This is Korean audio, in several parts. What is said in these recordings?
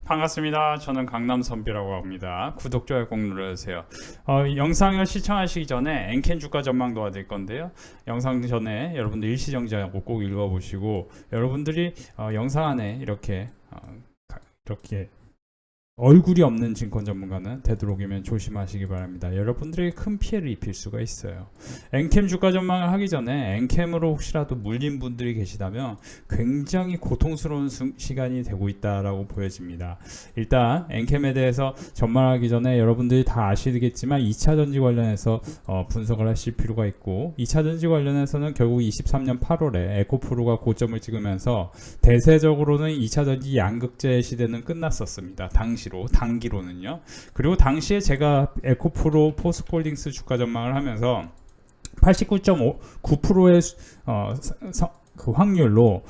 반갑습니다. 저는 강남선비라고 합니다. 구독, 좋아요 꼭 눌러주세요. 영상을 시청하시기 전에 엔캔 주가 전망 도와드릴 건데요. 영상 전에 여러분들 일시정지하고 꼭 읽어보시고 여러분들이 영상 안에 이렇게 얼굴이 없는 증권 전문가는 되도록이면 조심하시기 바랍니다. 여러분들이 큰 피해를 입힐 수가 있어요. 엔캠 주가 전망을 하기 전에 엔캠으로 혹시라도 물린 분들이 계시다면 굉장히 고통스러운 시간이 되고 있다라고 보여집니다. 일단 엔캠에 대해서 전망하기 전에 여러분들이 다 아시겠지만 2차 전지 관련해서 분석을 하실 필요가 있고 2차 전지 관련해서는 결국 23년 8월에 에코프로가 고점을 찍으면서 대세적으로는 2차 전지 양극재 시대는 끝났었습니다. 단기로는요. 그리고 당시에 제가 에코프로 포스코홀딩스 주가 전망을 하면서 89.9%의 그 확률로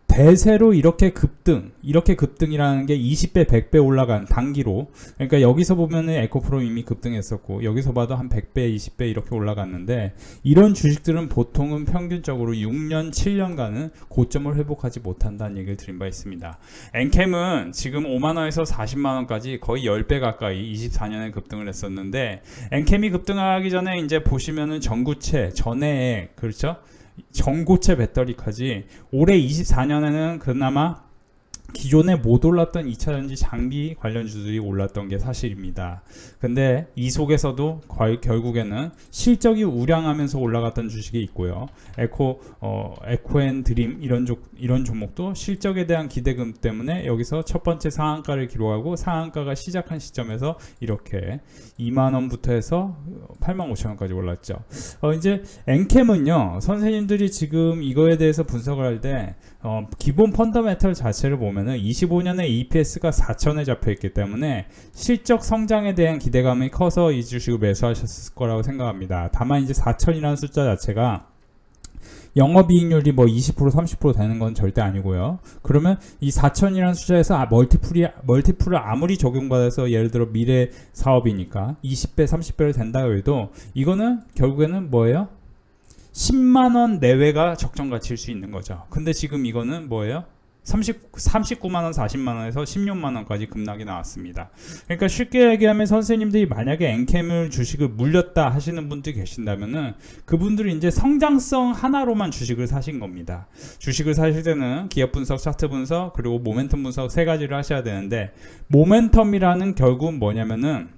대세로 이렇게 급등이라는 게 20배, 100배 올라간 단기로, 그러니까 여기서 보면은 에코프로 이미 급등했었고 여기서 봐도 한 100배, 20배 이렇게 올라갔는데 이런 주식들은 보통은 평균적으로 6년, 7년간은 고점을 회복하지 못한다는 얘기를 드린 바 있습니다. 엔캠은 지금 5만원에서 40만원까지 거의 10배 가까이 24년에 급등을 했었는데 엔캠이 급등하기 전에 이제 보시면은 전구체, 전해액, 그렇죠? 전고체 배터리까지 올해 24년에는 그나마 기존에 못 올랐던 2차전지 장비 관련주들이 올랐던 게 사실입니다. 근데 이 속에서도 결국에는 실적이 우량하면서 올라갔던 주식이 있고요. 에코앤드림 이런 종목도 실적에 대한 기대감 때문에 여기서 첫 번째 상한가를 기록하고 상한가가 시작한 시점에서 이렇게 2만원부터 해서 85,000원까지 올랐죠. 이제 엔캠은요, 선생님들이 지금 이거에 대해서 분석을 할 때 기본 펀더멘털 자체를 보면은 25년에 EPS가 4천에 잡혀있기 때문에 실적 성장에 대한 기대감이 커서 이 주식을 매수하셨을 거라고 생각합니다. 다만 이제 4천이라는 숫자 자체가 영업이익률이 뭐 20% 30% 되는 건 절대 아니고요. 그러면 이 4천이라는 숫자에서 멀티플을 아무리 적용받아서 예를 들어 미래 사업이니까 20배 30배를 된다고 해도 이거는 결국에는 뭐예요? 10만원 내외가 적정가치일 수 있는 거죠. 근데 지금 이거는 뭐예요? 39만원, 40만원에서 16만원까지 급락이 나왔습니다. 그러니까 쉽게 얘기하면 선생님들이 만약에 엔캠을 주식을 물렸다 하시는 분들이 계신다면은 그분들이 이제 성장성 하나로만 주식을 사신 겁니다. 주식을 사실 때는 기업 분석, 차트 분석, 그리고 모멘텀 분석 세 가지를 하셔야 되는데 모멘텀이라는 결국은 뭐냐면은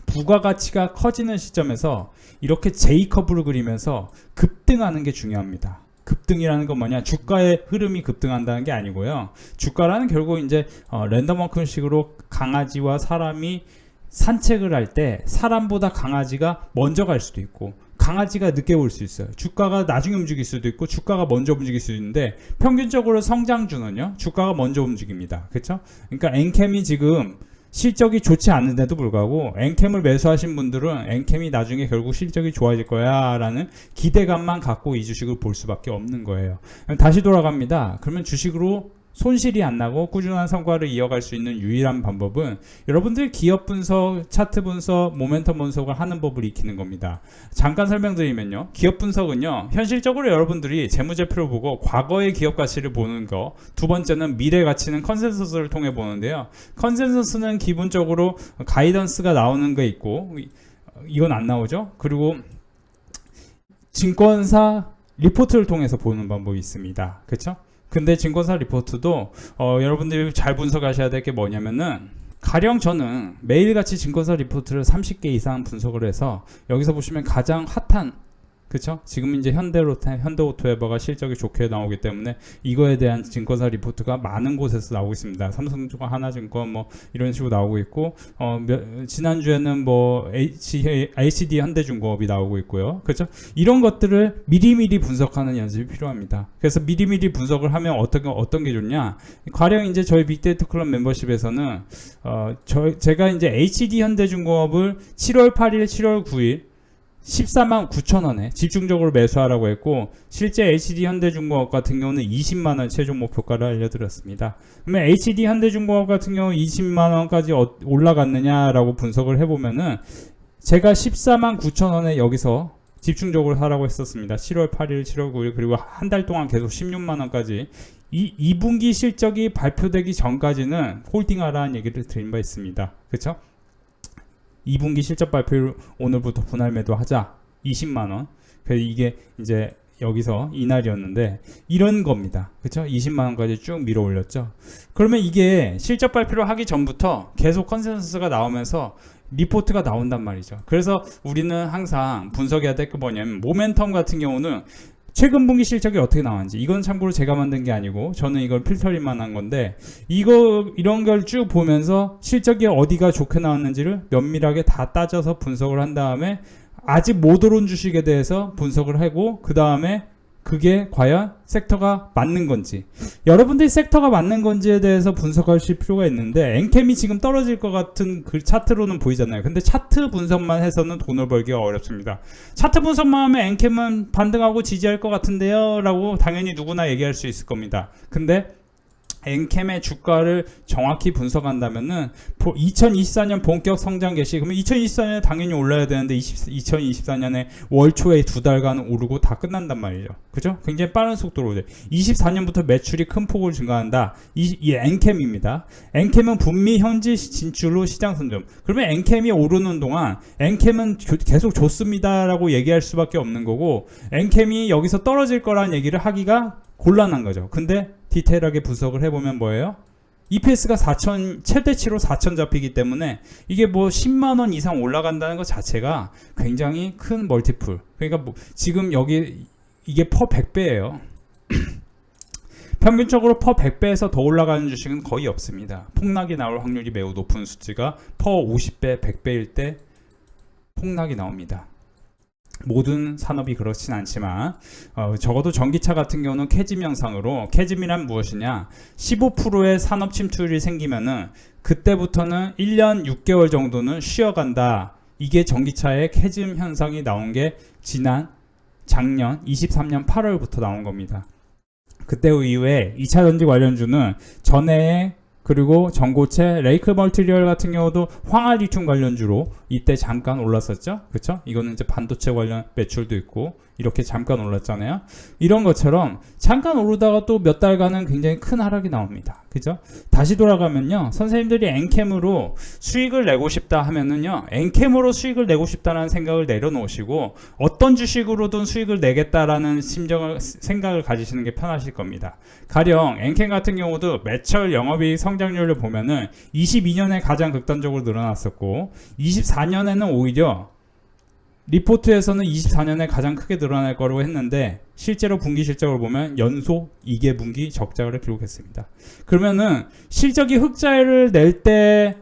부가가치가 커지는 시점에서 이렇게 J커브를 그리면서 급등하는 게 중요합니다. 급등이라는 건 뭐냐? 주가의 흐름이 급등한다는 게 아니고요. 주가라는 결국 이제 랜덤 워크식으로 강아지와 사람이 산책을 할 때 사람보다 강아지가 먼저 갈 수도 있고 강아지가 늦게 올 수 있어요. 주가가 나중에 움직일 수도 있고 주가가 먼저 움직일 수도 있는데 평균적으로 성장주는요, 주가가 먼저 움직입니다. 그렇죠? 그러니까 엔캠이 지금 실적이 좋지 않은데도 불구하고 엔캠을 매수하신 분들은 엔캠이 나중에 결국 실적이 좋아질 거야 라는 기대감만 갖고 이 주식을 볼 수밖에 없는 거예요. 다시 돌아갑니다. 그러면 주식으로 손실이 안 나고 꾸준한 성과를 이어갈 수 있는 유일한 방법은 여러분들 기업 분석, 차트 분석, 모멘텀 분석을 하는 법을 익히는 겁니다. 잠깐 설명드리면요, 기업 분석은요, 현실적으로 여러분들이 재무제표를 보고 과거의 기업 가치를 보는 거, 두 번째는 미래 가치는 컨센서스를 통해 보는데요. 컨센서스는 기본적으로 가이던스가 나오는 게 있고 이건 안 나오죠. 그리고 증권사 리포트를 통해서 보는 방법이 있습니다. 그렇죠? 근데 증권사 리포트도 여러분들이 잘 분석하셔야 될 게 뭐냐면은, 가령 저는 매일같이 증권사 리포트를 30개 이상 분석을 해서 여기서 보시면 가장 핫한, 그쵸? 지금 이제 현대오토에버가 실적이 좋게 나오기 때문에 이거에 대한 증권사 리포트가 많은 곳에서 나오고 있습니다. 삼성증권, 하나증권 뭐 이런 식으로 나오고 있고, 지난주에는 뭐 HCD 현대중공업이 나오고 있고요. 그렇죠? 이런 것들을 미리미리 분석하는 연습이 필요합니다. 그래서 미리미리 분석을 하면 어떤 게 좋냐? 가령 이제 저희 빅데이터 클럽 멤버십에서는 제가 이제 HCD 현대중공업을 7월 8일, 7월 9일 14만 9천원에 집중적으로 매수하라고 했고, 실제 HD 현대중공업 같은 경우는 20만원 최종 목표가를 알려드렸습니다. 그러면 HD 현대중공업 같은 경우 20만원까지 올라갔느냐라고 분석을 해보면은 제가 14만 9천원에 여기서 집중적으로 사라고 했었습니다. 7월 8일, 7월 9일, 그리고 한 달 동안 계속 16만원까지 이 2분기 실적이 발표되기 전까지는 홀딩하라는 얘기를 드린 바 있습니다. 그렇죠? 2분기 실적 발표를 오늘부터 분할 매도하자. 20만원. 그래서 이게 이제 여기서 이날이었는데 이런 겁니다. 그렇죠? 20만원까지 쭉 밀어 올렸죠. 그러면 이게 실적 발표를 하기 전부터 계속 컨센서스가 나오면서 리포트가 나온단 말이죠. 그래서 우리는 항상 분석해야 될 게 뭐냐면 모멘텀 같은 경우는 최근 분기 실적이 어떻게 나왔는지, 이건 참고로 제가 만든 게 아니고 저는 이걸 필터링만 한 건데, 이런 걸 쭉 보면서 실적이 어디가 좋게 나왔는지를 면밀하게 다 따져서 분석을 한 다음에 아직 못 오른 주식에 대해서 분석을 하고, 그 다음에 그게 과연 섹터가 맞는 건지, 여러분들이 섹터가 맞는 건지에 대해서 분석하실 필요가 있는데, 엔캠이 지금 떨어질 것 같은 그 차트로는 보이잖아요. 근데 차트 분석만 해서는 돈을 벌기가 어렵습니다. 차트 분석만 하면 엔캠은 반등하고 지지할 것 같은데요 라고 당연히 누구나 얘기할 수 있을 겁니다. 근데 엔캠의 주가를 정확히 분석한다면은 2024년 본격 성장 개시, 그러면 2024년에 당연히 올라야 되는데 2024년에 월 초에 2달간 오르고 다 끝난단 말이죠. 그죠? 굉장히 빠른 속도로 오죠. 24년부터 매출이 큰 폭으로 증가한다. 이 엔캠입니다. 엔캠은 북미 현지 진출로 시장 선점. 그러면 엔캠이 오르는 동안 엔캠은 계속 좋습니다라고 얘기할 수밖에 없는 거고, 엔캠이 여기서 떨어질 거라는 얘기를 하기가 곤란한 거죠. 근데 디테일하게 분석을 해보면 뭐예요? EPS가 4,000, 최대치로 4,000 잡히기 때문에 이게 뭐 10만원 이상 올라간다는 것 자체가 굉장히 큰 멀티플. 그러니까 뭐 지금 여기 이게 퍼 100배예요. 평균적으로 퍼 100배에서 더 올라가는 주식은 거의 없습니다. 폭락이 나올 확률이 매우 높은 수치가 퍼 50배, 100배일 때 폭락이 나옵니다. 모든 산업이 그렇진 않지만 적어도 전기차 같은 경우는 캐즘 현상으로, 캐즘이란 무엇이냐, 15%의 산업 침투율이 생기면은 그때부터는 1년 6개월 정도는 쉬어간다. 이게 전기차의 캐즘 현상이 나온 게 작년 23년 8월부터 나온 겁니다. 그때 이후에 2차 전지 관련주는 전해에, 그리고 전고체, 레이크 멀티리얼 같은 경우도 황화 리튬 관련주로 이때 잠깐 올랐었죠. 그렇죠? 이거는 이제 반도체 관련 매출도 있고 이렇게 잠깐 올랐잖아요. 이런 것처럼 잠깐 오르다가 또 몇 달간은 굉장히 큰 하락이 나옵니다. 그죠? 다시 돌아가면요, 선생님들이 엔캠으로 수익을 내고 싶다 하면은요, 엔캠으로 수익을 내고 싶다는 생각을 내려놓으시고 어떤 주식으로든 수익을 내겠다라는 생각을 가지시는 게 편하실 겁니다. 가령 엔캠 같은 경우도 매철 영업이익 성장률을 보면은 22년에 가장 극단적으로 늘어났었고 24년에는 오히려 리포트에서는 24년에 가장 크게 늘어날 거라고 했는데 실제로 분기 실적을 보면 연속 2개 분기 적자를 기록했습니다. 그러면은 실적이 흑자를 낼 때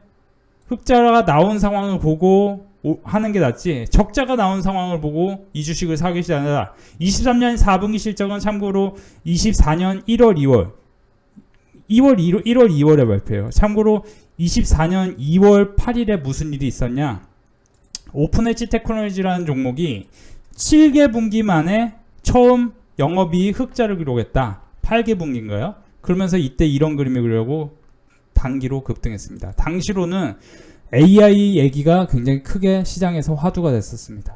흑자가 나온 상황을 보고 하는 게 낫지, 적자가 나온 상황을 보고 이 주식을 사기 시작하다. 23년 4분기 실적은 참고로 24년 1월 2월에 발표해요. 참고로 24년 2월 8일에 무슨 일이 있었냐, 오픈엣지 테크놀로지라는 종목이 7개 분기 만에 처음 영업이익 흑자를 기록했다. 8개 분기인가요? 그러면서 이때 이런 그림이 그려고 단기로 급등했습니다. 당시로는 AI 얘기가 굉장히 크게 시장에서 화두가 됐었습니다.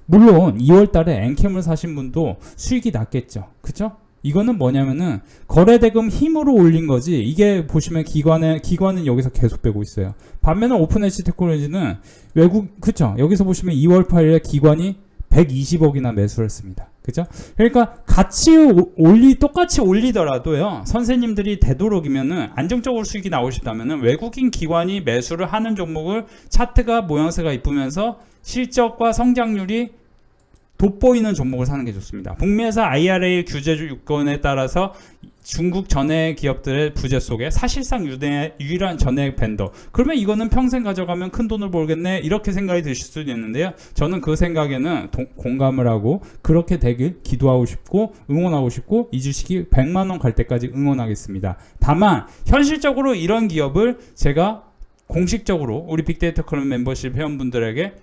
물론 2월 달에 엔캠을 사신 분도 수익이 났겠죠. 그쵸? 이거는 뭐냐면은 거래대금 힘으로 올린 거지, 이게 보시면 기관은 여기서 계속 빼고 있어요. 반면에 오픈엣지 테크놀로지는 그쵸? 여기서 보시면 2월 8일에 기관이 120억이나 매수를 했습니다. 그죠? 그러니까 똑같이 올리더라도요, 선생님들이 되도록이면은 안정적으로 수익이 나오고 싶다면은 외국인 기관이 매수를 하는 종목을 차트가 모양새가 이쁘면서 실적과 성장률이 돋보이는 종목을 사는 게 좋습니다. 북미에서 IRA 규제 유권에 따라서 중국 전해 기업들의 부재 속에 사실상 유일한 전해 벤더, 그러면 이거는 평생 가져가면 큰 돈을 벌겠네, 이렇게 생각이 드실 수도 있는데요, 저는 그 생각에는 공감을 하고 그렇게 되길 기도하고 싶고 응원하고 싶고 이 주식이 100만원 갈 때까지 응원하겠습니다. 다만 현실적으로 이런 기업을 제가 공식적으로 우리 빅데이터 클럽 멤버십 회원분들에게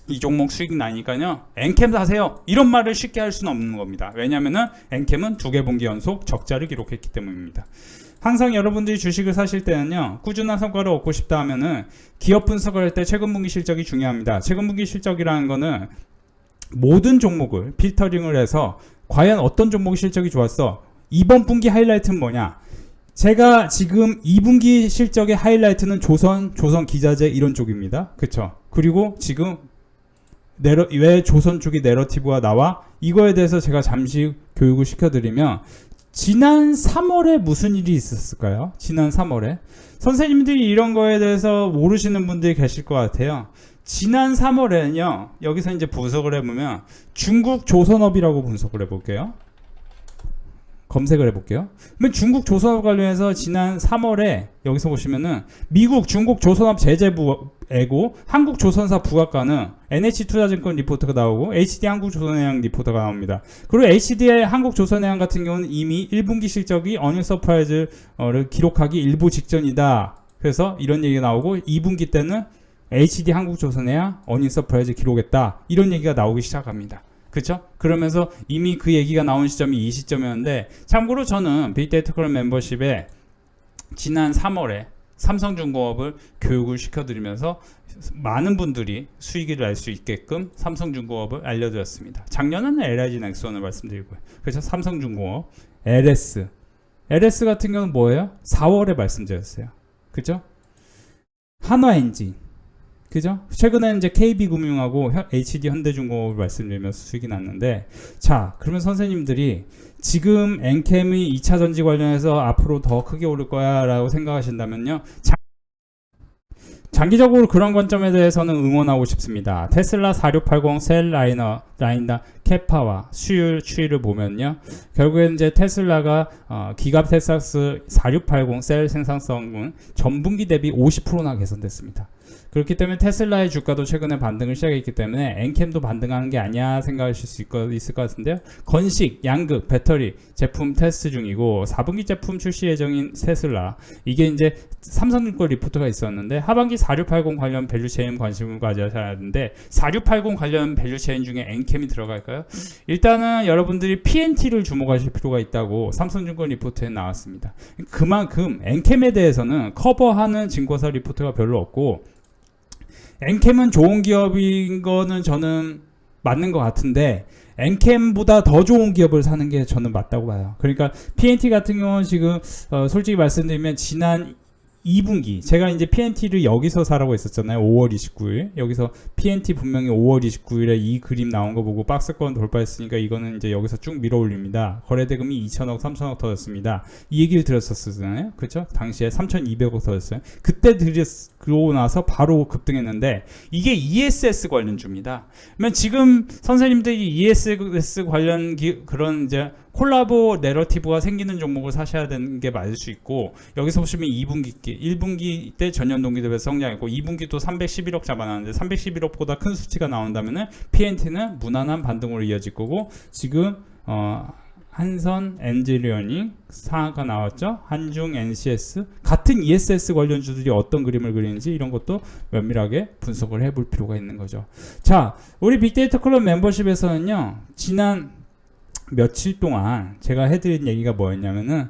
이 종목 수익 나니까요, 엔캠 사세요, 이런 말을 쉽게 할 수는 없는 겁니다. 왜냐면은 엔캠은 2개 분기 연속 적자를 기록했기 때문입니다. 항상 여러분들이 주식을 사실 때는요, 꾸준한 성과를 얻고 싶다 하면은 기업 분석을 할 때 최근 분기 실적이 중요합니다. 최근 분기 실적이라는 거는 모든 종목을 필터링을 해서 과연 어떤 종목이 실적이 좋았어, 이번 분기 하이라이트는 뭐냐? 제가 지금 2분기 실적의 하이라이트는 조선 기자재 이런 쪽입니다. 그쵸? 그리고 지금 왜 조선 쪽이 내러티브가 나와? 이거에 대해서 제가 잠시 교육을 시켜드리면 지난 3월에 무슨 일이 있었을까요? 지난 3월에 선생님들이 이런 거에 대해서 모르시는 분들이 계실 것 같아요. 지난 3월에는요. 여기서 이제 분석을 해보면 중국 조선업이라고 분석을 해볼게요. 검색을 해볼게요. 그러면 중국 조선업 관련해서 지난 3월에 여기서 보시면은 미국 중국 조선업 제재부에고 한국 조선사 부각과는 NH투자증권 리포트가 나오고 HD 한국조선해양 리포트가 나옵니다. 그리고 HD의 한국조선해양 같은 경우는 이미 1분기 실적이 어닝 서프라이즈를 기록하기 일부 직전이다. 그래서 이런 얘기가 나오고 2분기 때는 HD 한국조선해양 어닝 서프라이즈 기록했다. 이런 얘기가 나오기 시작합니다. 그쵸? 그러면서 이미 그 얘기가 나온 시점이 이 시점이었는데 참고로 저는 빅데이터 클럽 멤버십에 지난 3월에 삼성중공업을 교육을 시켜드리면서 많은 분들이 수익을 알 수 있게끔 삼성중공업을 알려드렸습니다. 작년에는 LIG 넥슨을 말씀드리고요. 그래서 삼성중공업, LS 같은 경우는 뭐예요? 4월에 말씀드렸어요. 그죠? 한화엔진 그죠? 최근에 이제 KB금융하고 HD 현대중공업을 말씀드리면서 수익이 났는데 자 그러면 선생님들이 지금 엔캠이 2차 전지 관련해서 앞으로 더 크게 오를 거야 라고 생각하신다면요 장기적으로 그런 관점에 대해서는 응원하고 싶습니다. 테슬라 4680 셀 라이너 캐파와 수율 추이를 보면요 결국엔 이제 테슬라가 기가 텍사스 4680 셀 생산성은 전분기 대비 50%나 개선됐습니다. 그렇기 때문에 테슬라의 주가도 최근에 반등을 시작했기 때문에 엔캠도 반등하는 게 아니야 생각하실 수 있을 것 같은데요. 건식, 양극, 배터리 제품 테스트 중이고 4분기 제품 출시 예정인 테슬라 이게 이제 삼성증권 리포트가 있었는데 하반기 4680 관련 밸류체인 관심을 가져야 하는데 4680 관련 밸류체인 중에 엔캠이 들어갈까요? 일단은 여러분들이 PNT를 주목하실 필요가 있다고 삼성증권 리포트에 나왔습니다. 그만큼 엔캠에 대해서는 커버하는 증권사 리포트가 별로 없고 엔캠은 좋은 기업인 거는 저는 맞는 것 같은데 엔캠보다 더 좋은 기업을 사는 게 저는 맞다고 봐요. 그러니까 PNT 같은 경우는 지금 솔직히 말씀드리면 지난 2분기 제가 이제 PNT를 여기서 사라고 했었잖아요. 5월 29일 여기서 PNT 분명히 5월 29일에 이 그림 나온 거 보고 박스권 돌파했으니까 이거는 이제 여기서 쭉 밀어 올립니다. 거래대금이 2천억 3천억 터졌습니다. 이 얘기를 들었었잖아요. 그렇죠? 당시에 3,200억 터졌어요. 그때 그러고 나서 바로 급등했는데 이게 ESS 관련주입니다. 그러면 지금 선생님들이 ESS 관련 그런 이제 콜라보 내러티브가 생기는 종목을 사셔야 되는 게 맞을 수 있고 여기서 보시면 1분기 때 전년 동기 대비 성장했고 2분기 또 311억 잡아놨는데 311억보다 큰 수치가 나온다면은 PNT는 무난한 반등으로 이어질 거고 지금 한선 엔지니어링 상한가 나왔죠. 한중 NCS 같은 ESS 관련주들이 어떤 그림을 그리는지 이런 것도 면밀하게 분석을 해볼 필요가 있는 거죠. 자 우리 빅데이터 클럽 멤버십에서는요 지난 며칠 동안 제가 해드린 얘기가 뭐였냐면은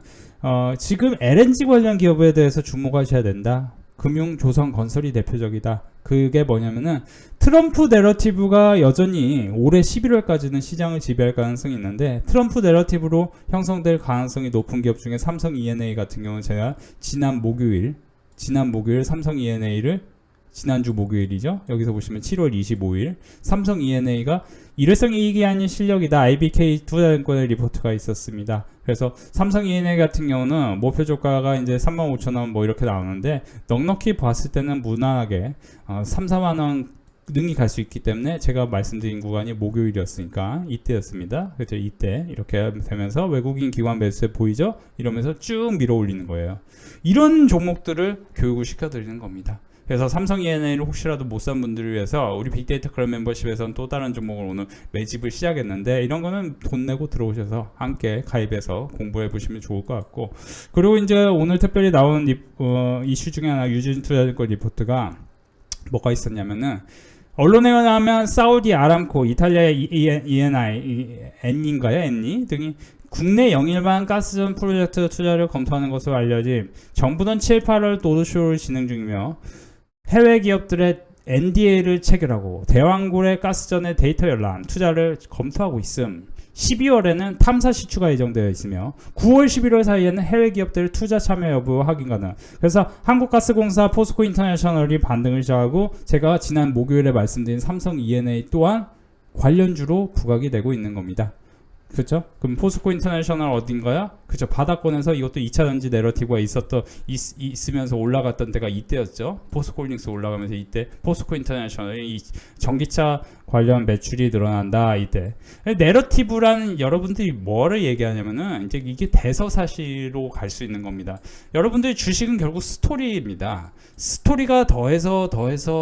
지금 LNG 관련 기업에 대해서 주목하셔야 된다. 금융, 조선, 건설이 대표적이다. 그게 뭐냐면은 트럼프 내러티브가 여전히 올해 11월까지는 시장을 지배할 가능성이 있는데 트럼프 내러티브로 형성될 가능성이 높은 기업 중에 삼성 E&A 같은 경우는 제가 지난 목요일 삼성 E&A를 지난주 목요일이죠. 여기서 보시면 7월 25일 삼성 E&A가 일회성 이익이 아닌 실력이다. IBK 투자증권의 리포트가 있었습니다. 그래서 삼성 E&A 같은 경우는 목표 주가가 이제 35,000원 뭐 이렇게 나오는데 넉넉히 봤을 때는 무난하게 3, 4만원 능이 갈 수 있기 때문에 제가 말씀드린 구간이 목요일이었으니까 이때였습니다. 그렇죠. 이때 이렇게 되면서 외국인 기관 매수세 보이죠? 이러면서 쭉 밀어 올리는 거예요. 이런 종목들을 교육을 시켜드리는 겁니다. 그래서 삼성 E&A를 혹시라도 못 산 분들을 위해서 우리 빅데이터 클럽 멤버십에서는 또 다른 종목을 오늘 매집을 시작했는데 이런 거는 돈 내고 들어오셔서 함께 가입해서 공부해 보시면 좋을 것 같고 그리고 이제 오늘 특별히 나온 이슈 중에 하나 유진투자증권 리포트가 뭐가 있었냐면은 언론에 의하면 사우디 아람코, 이탈리아의 ENI, 엔니인가요? 엔니 등이 국내 영일반 가스전 프로젝트 투자를 검토하는 것으로 알려진 정부는 7, 8월 노드쇼를 진행 중이며 해외 기업들의 NDA를 체결하고 대왕고래 가스전의 데이터 열람 투자를 검토하고 있음. 12월에는 탐사 시추가 예정되어 있으며 9월 11월 사이에는 해외 기업들 투자 참여 여부 확인 가능. 그래서 한국가스공사, 포스코 인터내셔널이 반등을 시작하고 제가 지난 목요일에 말씀드린 삼성 E&A 또한 관련주로 부각이 되고 있는 겁니다. 그렇죠? 그럼 포스코 인터내셔널 어딘가요? 그렇죠. 바닥권에서 이것도 2차 전지 내러티브가 있으면서 올라갔던 때가 이때였죠. 포스코홀딩스 올라가면서 이때 포스코 인터내셔널이 전기차 관련 매출이 늘어난다 이때. 내러티브란 여러분들이 뭐를 얘기하냐면은 이제 이게 대서사시로 갈 수 있는 겁니다. 여러분들 주식은 결국 스토리입니다. 스토리가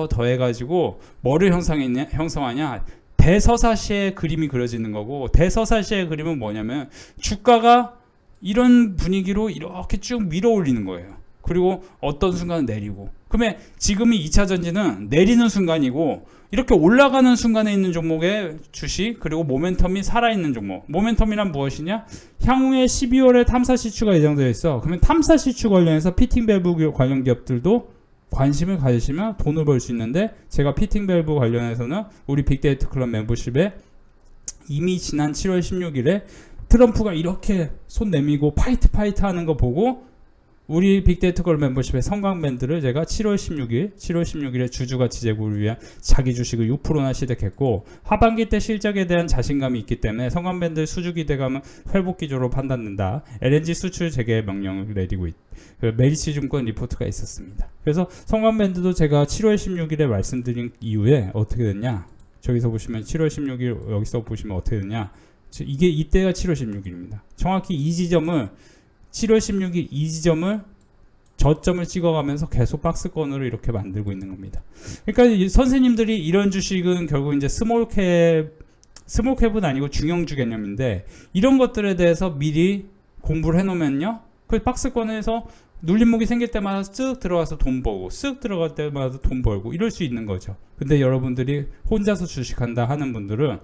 더해가지고 뭐를 형성하냐? 대서사시의 그림이 그려지는 거고, 대서사시의 그림은 뭐냐면 주가가 이런 분위기로 이렇게 쭉 밀어 올리는 거예요. 그리고 어떤 순간은 내리고, 그러면 지금이 2차 전지는 내리는 순간이고 이렇게 올라가는 순간에 있는 종목의 주식, 그리고 모멘텀이 살아있는 종목. 모멘텀이란 무엇이냐? 향후에 12월에 탐사 시추가 예정되어 있어. 그러면 탐사 시추 관련해서 피팅 밸브 관련 기업들도 관심을 가지시면 돈을 벌 수 있는데, 제가 피팅 밸브 관련해서는 우리 빅데이터 클럽 멤버십에 이미 지난 7월 16일에 트럼프가 이렇게 손 내밀고 파이트 하는 거 보고 우리 빅데이터 클럽 멤버십의 성광밴드를 제가 7월 16일에 주주가치 제고를 위한 자기 주식을 6%나 시작했고, 하반기 때 실적에 대한 자신감이 있기 때문에 성광밴드 수주 기대감은 회복 기조로 판단된다. LNG 수출 재개 명령을 내리고 메리츠 증권 리포트가 있었습니다. 그래서 성광밴드도 제가 7월 16일에 말씀드린 이후에 어떻게 됐냐? 저기서 보시면 7월 16일 여기서 보시면 어떻게 됐냐? 이게 이때가 7월 16일입니다. 정확히 이 지점을 7월 16일 이 지점을 저점을 찍어가면서 계속 박스권으로 이렇게 만들고 있는 겁니다. 그러니까 선생님들이 이런 주식은 결국 이제 스몰캡은 아니고 중형주 개념인데, 이런 것들에 대해서 미리 공부를 해놓으면요, 그 박스권에서 눌림목이 생길 때마다 쓱 들어가서 돈 벌고 쓱 들어갈 때마다 돈 벌고 이럴 수 있는 거죠. 근데 여러분들이 혼자서 주식한다 하는 분들은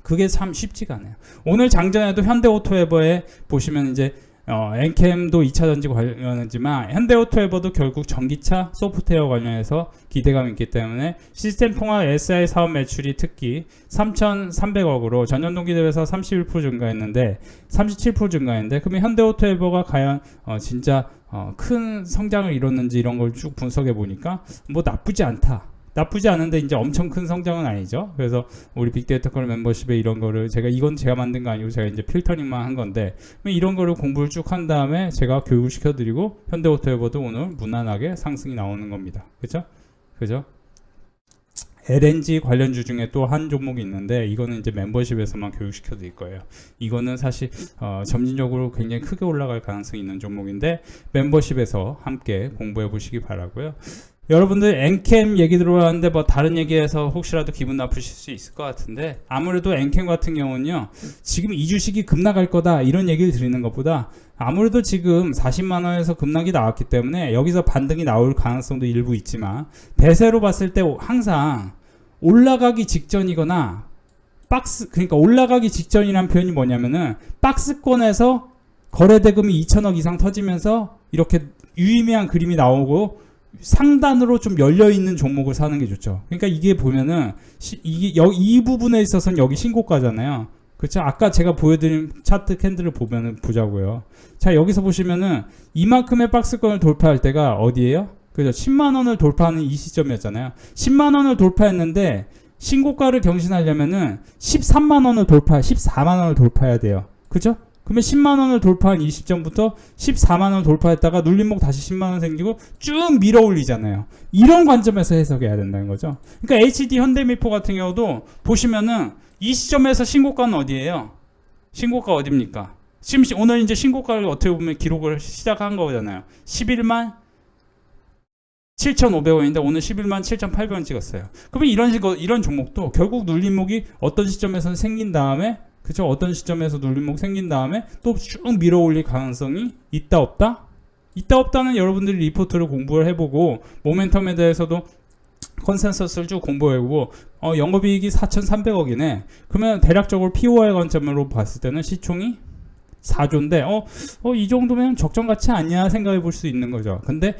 그게 참 쉽지가 않아요. 오늘 장전에도 현대오토에버에 보시면 이제 엔캠도 2차 전지 관련이지만 현대오토에버도 결국 전기차 소프트웨어 관련해서 기대감이 있기 때문에 시스템 통합 SI 사업 매출이 특히 3,300억으로 전년 동기 대비해서 31% 증가했는데 37% 증가했는데, 그러면 현대오토에버가 과연 진짜 큰 성장을 이뤘는지 이런 걸 쭉 분석해 보니까 뭐 나쁘지 않은데 이제 엄청 큰 성장은 아니죠. 그래서 우리 빅데이터 클럽 멤버십에 이런 거를 이건 제가 만든 거 아니고 제가 이제 필터링만 한 건데, 이런 거를 공부를 쭉 한 다음에 제가 교육을 시켜드리고 현대오토에버도 오늘 무난하게 상승이 나오는 겁니다. 그죠? LNG 관련주 중에 또 한 종목이 있는데, 이거는 이제 멤버십에서만 교육시켜 드릴 거예요. 이거는 사실 점진적으로 굉장히 크게 올라갈 가능성이 있는 종목인데 멤버십에서 함께 공부해 보시기 바라고요. 여러분들 엔캠 얘기 들어왔는데 뭐 다른 얘기해서 혹시라도 기분 나쁘실 수 있을 것 같은데, 아무래도 엔캠 같은 경우는요, 지금 이 주식이 급락할 거다 이런 얘기를 드리는 것보다 아무래도 지금 40만원에서 급락이 나왔기 때문에 여기서 반등이 나올 가능성도 일부 있지만, 대세로 봤을 때 항상 올라가기 직전이거나 그러니까 올라가기 직전이란 표현이 뭐냐면은 박스권에서 거래대금이 2천억 이상 터지면서 이렇게 유의미한 그림이 나오고 상단으로 좀 열려있는 종목을 사는 게 좋죠. 그러니까 이게 보면은 이 부분에 있어서는 여기 신고가잖아요. 그렇죠? 아까 제가 보여드린 차트 캔들을 보자고요. 자, 여기서 보시면은 이만큼의 박스권을 돌파할 때가 어디예요? 그죠? 10만원을 돌파하는 이 시점이었잖아요. 10만원을 돌파했는데 신고가를 경신하려면은 13만원을 14만원을 돌파해야 돼요. 그죠? 그러면 10만원을 돌파한 이 시점부터 14만원을 돌파했다가 눌림목 다시 10만원 생기고 쭉 밀어 올리잖아요. 이런 관점에서 해석해야 된다는 거죠. 그러니까 HD 현대미포 같은 경우도 보시면은 이 시점에서 신고가는 어디예요? 신고가 어딥니까? 지금 오늘 이제 신고가를 어떻게 보면 기록을 시작한 거잖아요. 11만 7,500원인데 오늘 11만 7,800원 찍었어요. 그러면 이런 종목도 결국 눌림목이 어떤 시점에서는 생긴 다음에, 그죠? 어떤 시점에서 눌림목 생긴 다음에 또 쭉 밀어 올릴 가능성이 있다 없다? 있다 없다는 여러분들이 리포트를 공부를 해보고 모멘텀에 대해서도 컨센서스를 쭉 공부해보고 영업이익이 4,300억이네. 그러면 대략적으로 POI 관점으로 봤을 때는 시총이 4조인데 이 정도면 적정 가치 아니야 생각해 볼 수 있는 거죠. 근데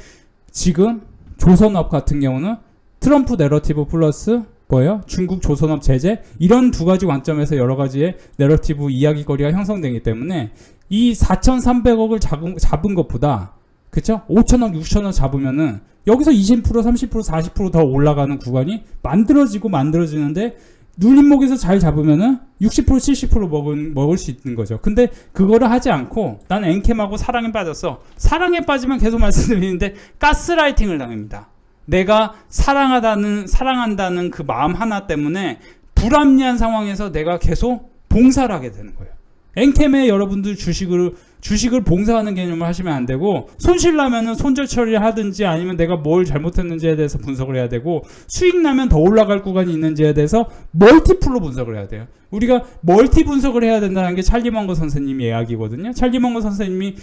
지금 조선업 같은 경우는 트럼프 내러티브 플러스 뭐예요? 중국 조선업 제재 이런 두 가지 관점에서 여러 가지의 내러티브 이야기거리가 형성되기 때문에 이 4,300억을 잡은 것보다 그쵸? 5천억, 6천억 잡으면은 여기서 20%, 30%, 40%더 올라가는 구간이 만들어지는데 눌림목에서 잘 잡으면은 60%, 70% 먹을 수 있는 거죠. 근데 그거를 하지 않고 나는 엔캠하고 사랑에 빠졌어. 사랑에 빠지면 계속 말씀드리는데 가스라이팅을 당합니다. 내가 사랑한다는 그 마음 하나 때문에 불합리한 상황에서 내가 계속 봉사를 하게 되는 거예요. 엔캠에 여러분들 주식을 봉사하는 개념을 하시면 안 되고, 손실 나면은 손절 처리를 하든지 아니면 내가 뭘 잘못했는지에 대해서 분석을 해야 되고, 수익 나면 더 올라갈 구간이 있는지에 대해서 멀티플로 분석을 해야 돼요. 우리가 멀티 분석을 해야 된다는 게 찰리 먼거 선생님 이야기거든요. 찰리 먼거 선생님이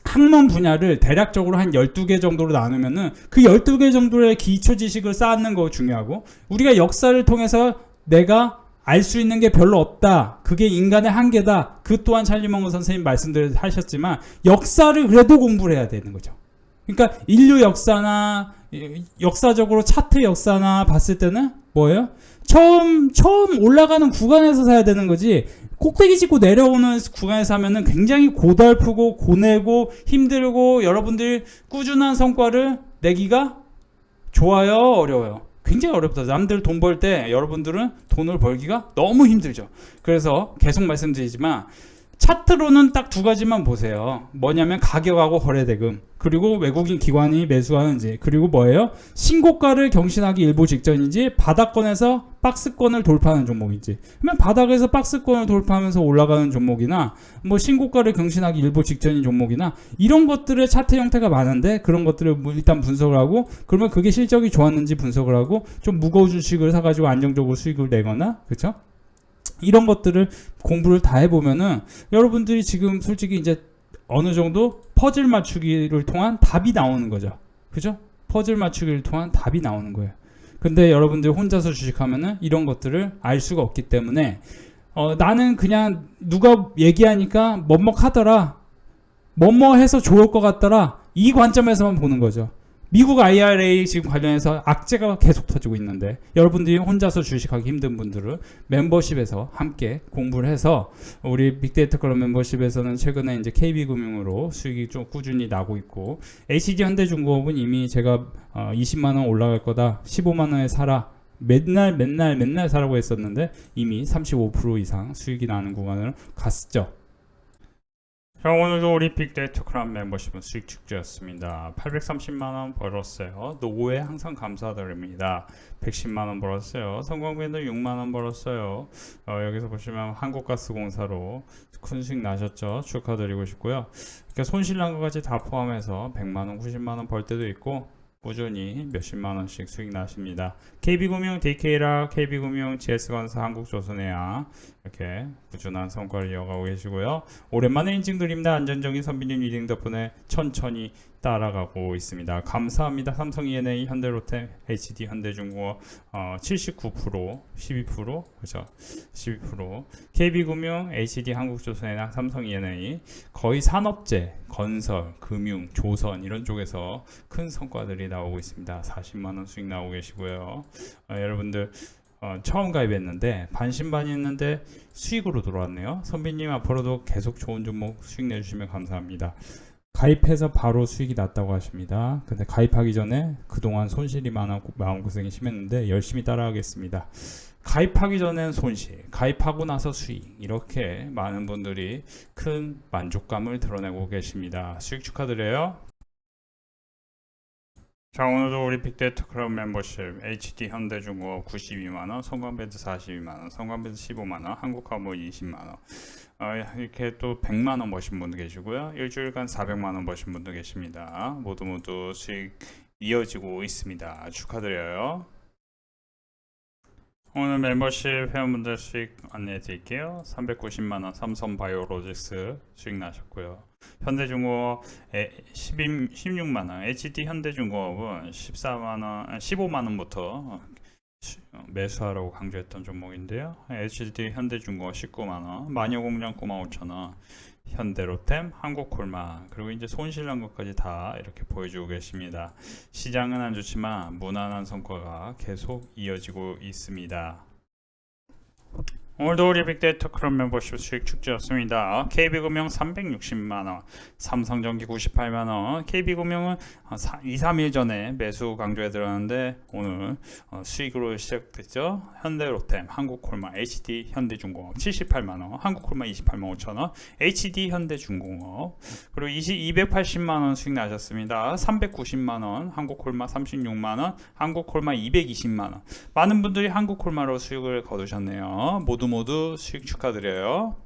학문 분야를 대략적으로 한 12개 정도로 나누면은 그 12개 정도의 기초 지식을 쌓는 거 중요하고, 우리가 역사를 통해서 내가 알 수 있는 게 별로 없다. 그게 인간의 한계다. 그 또한 찰리 먼거 선생님 말씀들 하셨지만 역사를 그래도 공부를 해야 되는 거죠. 그러니까 인류 역사나 역사적으로 차트 역사나 봤을 때는 뭐예요? 처음 올라가는 구간에서 사야 되는 거지. 꼭대기 짚고 내려오는 구간에서 하면은 굉장히 고달프고 고뇌고 힘들고 여러분들이 꾸준한 성과를 내기가 좋아요, 어려워요? 굉장히 어렵다. 남들 돈 벌 때 여러분들은 돈을 벌기가 너무 힘들죠. 그래서 계속 말씀드리지만 차트로는 딱 두 가지만 보세요. 뭐냐면 가격하고 거래대금, 그리고 외국인 기관이 매수하는지, 그리고 뭐예요? 신고가를 경신하기 일보 직전인지 바닥권에서 박스권을 돌파하는 종목인지. 그러면 바닥에서 박스권을 돌파하면서 올라가는 종목이나 뭐 신고가를 경신하기 일보 직전인 종목이나 이런 것들의 차트 형태가 많은데, 그런 것들을 일단 분석을 하고, 그러면 그게 실적이 좋았는지 분석을 하고, 좀 무거운 주식을 사가지고 안정적으로 수익을 내거나, 그렇죠? 이런 것들을 공부를 다 해보면은 여러분들이 지금 솔직히 이제 어느 정도 퍼즐 맞추기를 통한 답이 나오는 거죠. 그죠? 퍼즐 맞추기를 통한 답이 나오는 거예요. 근데 여러분들 혼자서 주식하면은 이런 것들을 알 수가 없기 때문에 나는 그냥 누가 얘기하니까 뭐뭐하더라, 뭐뭐해서 좋을 것 같더라, 이 관점에서만 보는 거죠. 미국 IRA 지금 관련해서 악재가 계속 터지고 있는데, 여러분들이 혼자서 주식하기 힘든 분들은 멤버십에서 함께 공부를 해서, 우리 빅데이터 클럽 멤버십에서는 최근에 이제 KB금융으로 수익이 좀 꾸준히 나고 있고, HD 현대중공업은 이미 제가 20만원 올라갈 거다, 15만원에 사라, 맨날 사라고 했었는데 이미 35% 이상 수익이 나는 구간을 갔죠. 자, 오늘도 우리 빅데이터 클럽 멤버십은 수익 축제였습니다. 830만원 벌었어요. 노후에 항상 감사드립니다. 110만원 벌었어요. 성광배도 6만원 벌었어요. 여기서 보시면 한국가스공사로 큰 수익 나셨죠. 축하드리고 싶고요. 이렇게 손실난 것까지 다 포함해서 100만원, 90만원 벌 때도 있고 꾸준히 몇십만원씩 수익 나십니다. KB금융, DK라, KB금융, GS건설, 한국조선해양 이렇게 꾸준한 성과를 이어가고 계시고요. 오랜만에 인증드립니다. 안전적인 선비님 리딩 덕분에 천천히 따라가고 있습니다. 감사합니다. 삼성 E&A, 현대로템, HD, 현대중공업 79%, 12%, 그죠? 12%, KB금융, HD, 한국조선해양, 삼성 E&A 거의 산업재, 건설, 금융, 조선 이런 쪽에서 큰 성과들이 나오고 있습니다. 40만원 수익 나오고 계시고요. 여러분들 처음 가입했는데 반신반의했는데 수익으로 돌아왔네요. 선비님 앞으로도 계속 좋은 종목 수익 내주시면 감사합니다. 가입해서 바로 수익이 났다고 하십니다. 근데 가입하기 전에 그동안 손실이 많았고 마음고생이 심했는데 열심히 따라하겠습니다. 가입하기 전엔 손실, 가입하고 나서 수익, 이렇게 많은 분들이 큰 만족감을 드러내고 계십니다. 수익 축하드려요. 자, 오늘도 우리 빅데이터 클럽 멤버십 HD 현대중공업 92만원, 성광배드 42만원, 성광배드 15만원, 한국화물 20만원, 이렇게 또 100만원 버신 분도 계시고요. 일주일간 400만원 버신 분도 계십니다. 모두 수익 이어지고 있습니다. 축하드려요. 오늘 멤버십 회원분들 수익 안내해 드릴게요. 390만원 삼성바이오로직스 수익 나셨고요. 현대중공업 16만원, HD 현대중공업은 15만원부터 매수하라고 강조했던 종목인데요. HD 현대중공업 19만원, 마녀공장 95,000원, 현대로템, 한국콜마, 그리고 이제 손실난 것까지 다 이렇게 보여주고 계십니다. 시장은 안 좋지만 무난한 성과가 계속 이어지고 있습니다. 오늘도 우리 빅데이터 클럽 멤버십 수익 축제였습니다. KB금융 360만원, 삼성전기 98만원, KB금융은 2, 3일 전에 매수 강조해 들었는데 오늘 수익으로 시작됐죠. 현대로템, 한국콜마, HD 현대중공업 78만원, 한국콜마 28만 5천원, HD 현대중공업, 그리고 280만원 수익 나셨습니다. 390만원, 한국콜마 36만원, 한국콜마 220만원. 많은 분들이 한국콜마로 수익을 거두셨네요. 모두 수익 축하드려요.